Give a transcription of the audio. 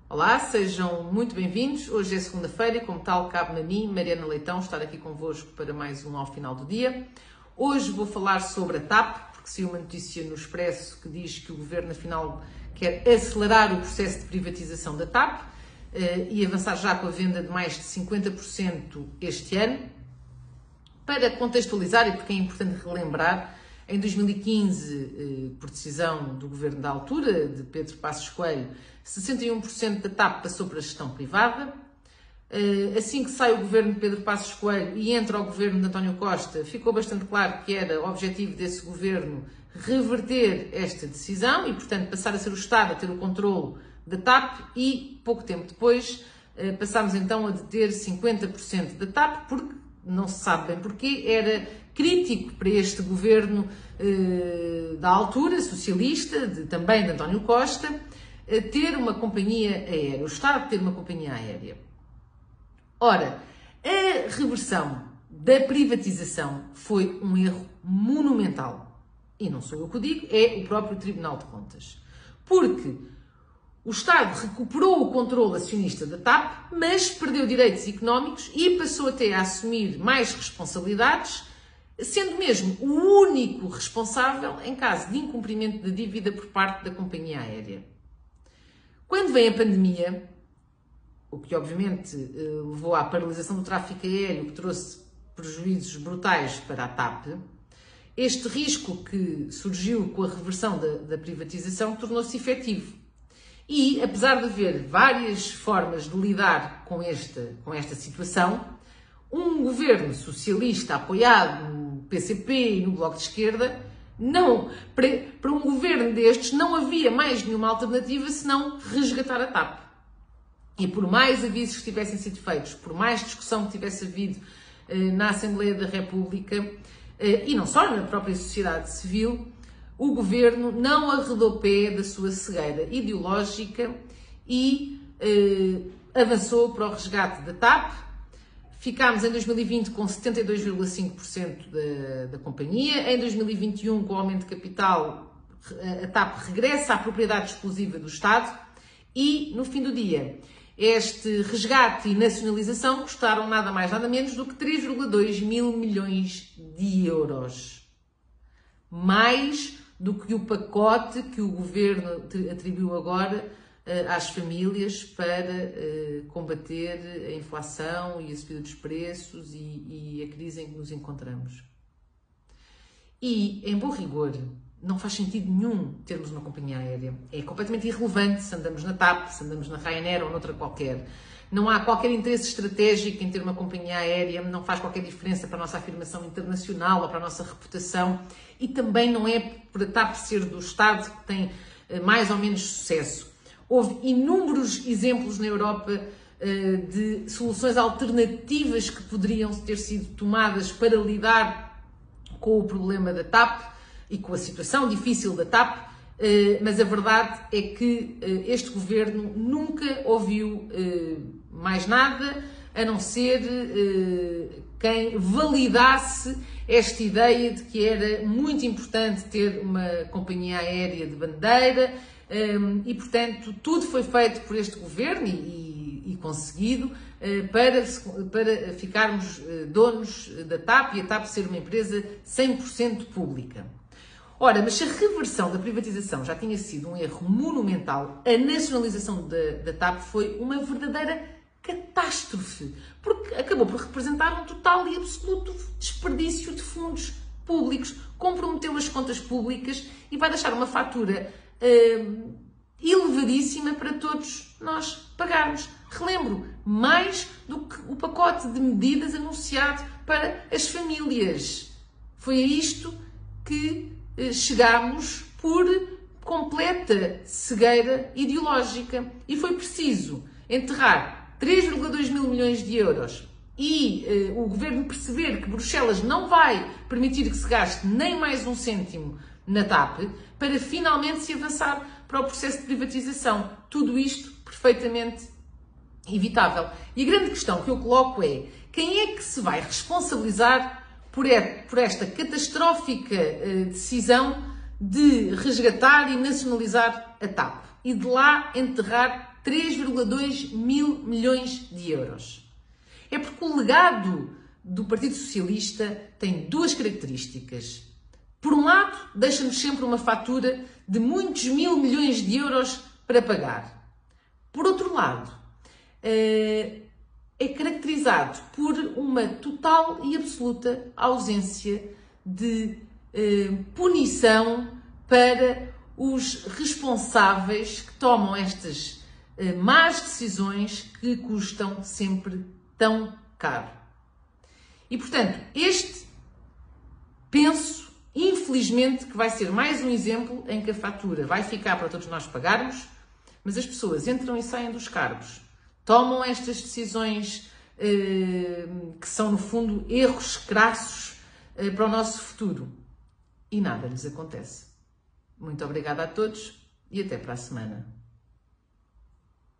Olá, sejam muito bem-vindos. Hoje é segunda-feira e, como tal, cabe-me a mim, Mariana Leitão, estar aqui convosco para mais um Ao Final do Dia. Hoje vou falar sobre a TAP, porque saiu uma notícia no Expresso que diz que o Governo, afinal, quer acelerar o processo de privatização da TAP e avançar já com a venda de mais de 50% este ano. Para contextualizar, e porque é importante relembrar, em 2015, por decisão do governo da altura, de Pedro Passos Coelho, 61% da TAP passou para a gestão privada. Assim que sai o governo de Pedro Passos Coelho e entra o governo de António Costa, ficou bastante claro que era o objetivo desse governo reverter esta decisão e, portanto, passar a ser o Estado a ter o controle da TAP e, pouco tempo depois, passámos então a deter 50% da TAP, porque não se sabe bem porquê, era crítico para este governo da altura, socialista, também de António Costa, ter uma companhia aérea, o Estado ter uma companhia aérea. Ora, a reversão da privatização foi um erro monumental. E não sou eu que o digo, é o próprio Tribunal de Contas. Porque o Estado recuperou o controle acionista da TAP, mas perdeu direitos económicos e passou até a assumir mais responsabilidades, sendo mesmo o único responsável em caso de incumprimento de dívida por parte da companhia aérea. Quando vem a pandemia, o que obviamente levou à paralisação do tráfego aéreo, que trouxe prejuízos brutais para a TAP, este risco que surgiu com a reversão da privatização tornou-se efetivo. E, apesar de haver várias formas de lidar com esta situação, um governo socialista apoiado no PCP e no Bloco de Esquerda, para um governo destes não havia mais nenhuma alternativa senão resgatar a TAP. E por mais avisos que tivessem sido feitos, por mais discussão que tivesse havido na Assembleia da República, e não só na própria sociedade civil, o governo não arredou pé da sua cegueira ideológica e avançou para o resgate da TAP. Ficámos em 2020 com 72,5% da companhia. Em 2021, com o aumento de capital, a TAP regressa à propriedade exclusiva do Estado. E, no fim do dia, este resgate e nacionalização custaram nada mais, nada menos do que 3,2 mil milhões de euros. Mais do que o pacote que o governo atribuiu agora às famílias para combater a inflação e a subida dos preços e a crise em que nos encontramos. E, em bom rigor, não faz sentido nenhum termos uma companhia aérea. É completamente irrelevante se andamos na TAP, se andamos na Ryanair ou noutra qualquer. Não há qualquer interesse estratégico em ter uma companhia aérea, não faz qualquer diferença para a nossa afirmação internacional ou para a nossa reputação e também não é por a TAP ser do Estado que tem mais ou menos sucesso. Houve inúmeros exemplos na Europa de soluções alternativas que poderiam ter sido tomadas para lidar com o problema da TAP e com a situação difícil da TAP, mas a verdade é que este governo nunca ouviu mais nada a não ser quem validasse esta ideia de que era muito importante ter uma companhia aérea de bandeira e, portanto, tudo foi feito por este governo e conseguido para ficarmos donos da TAP e a TAP ser uma empresa 100% pública. Ora, mas se a reversão da privatização já tinha sido um erro monumental, a nacionalização da TAP foi uma verdadeira catástrofe, porque acabou por representar um total e absoluto desperdício de fundos públicos, comprometeu as contas públicas e vai deixar uma fatura elevadíssima para todos nós pagarmos. Relembro, mais do que o pacote de medidas anunciado para as famílias. Foi a isto que chegámos por completa cegueira ideológica e foi preciso enterrar 3,2 mil milhões de euros e o governo perceber que Bruxelas não vai permitir que se gaste nem mais um cêntimo na TAP para finalmente se avançar para o processo de privatização. Tudo isto perfeitamente evitável. E a grande questão que eu coloco é: quem é que se vai responsabilizar por esta catastrófica decisão de resgatar e nacionalizar a TAP? e de lá enterrar 3,2 mil milhões de euros. É porque o legado do Partido Socialista tem duas características. Por um lado, deixa-nos sempre uma fatura de muitos mil milhões de euros para pagar. Por outro lado, é caracterizado por uma total e absoluta ausência de punição para os responsáveis que tomam estas más decisões que custam sempre tão caro. E, portanto, penso, infelizmente, que vai ser mais um exemplo em que a fatura vai ficar para todos nós pagarmos, mas as pessoas entram e saem dos cargos, tomam estas decisões que são, no fundo, erros crassos para o nosso futuro e nada lhes acontece. Muito obrigada a todos e até para a semana.